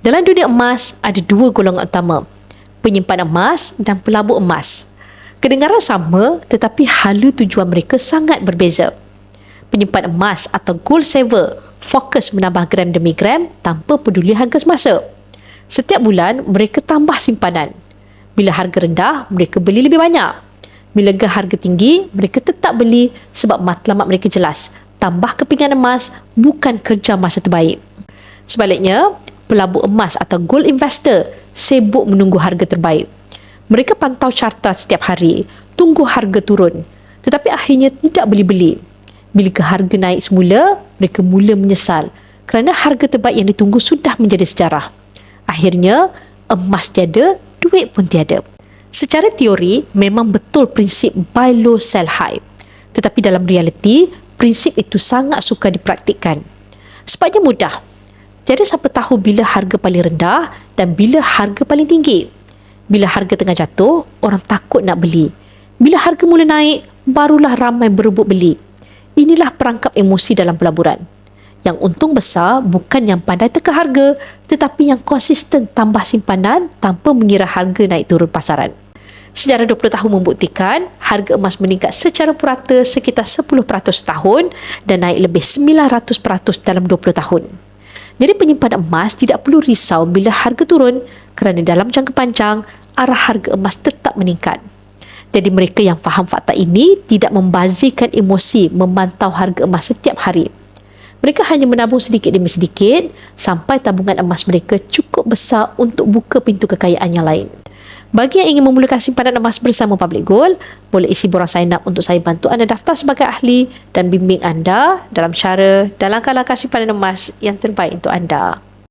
Dalam dunia emas, ada dua golongan utama, penyimpan emas dan pelabur emas. Kedengaran sama tetapi hala tujuan mereka sangat berbeza. Penyimpan emas atau gold saver fokus menambah gram demi gram tanpa peduli harga semasa. Setiap bulan, mereka tambah simpanan. Bila harga rendah, mereka beli lebih banyak. Bila harga tinggi, mereka tetap beli sebab matlamat mereka jelas. Tambah kepingan emas bukan kerja masa terbaik. Sebaliknya, pelabur emas atau gold investor sibuk menunggu harga terbaik. Mereka pantau carta setiap hari, tunggu harga turun. Tetapi akhirnya tidak beli-beli. Bila harga naik semula, mereka mula menyesal kerana harga terbaik yang ditunggu sudah menjadi sejarah. Akhirnya, emas tiada, duit pun tiada. Secara teori, memang betul prinsip buy low sell high. Tetapi dalam realiti, prinsip itu sangat sukar dipraktikkan. Sebabnya mudah. Tiada siapa tahu bila harga paling rendah dan bila harga paling tinggi. Bila harga tengah jatuh, orang takut nak beli. Bila harga mula naik, barulah ramai berebut beli. Inilah perangkap emosi dalam pelaburan. Yang untung besar bukan yang pandai teka harga, tetapi yang konsisten tambah simpanan tanpa mengira harga naik turun pasaran. Sejarah 20 tahun membuktikan harga emas meningkat secara purata sekitar 10% setahun dan naik lebih 900% dalam 20 tahun. Jadi penyimpan emas tidak perlu risau bila harga turun kerana dalam jangka panjang, arah harga emas tetap meningkat. Jadi mereka yang faham fakta ini tidak membazirkan emosi memantau harga emas setiap hari. Mereka hanya menabung sedikit demi sedikit sampai tabungan emas mereka cukup besar untuk buka pintu kekayaan yang lain. Bagi yang ingin memulakan simpanan emas bersama Public Gold, boleh isi borang sign up untuk saya bantu anda daftar sebagai ahli dan bimbing anda dalam cara dan langkah-langkah simpanan emas yang terbaik untuk anda.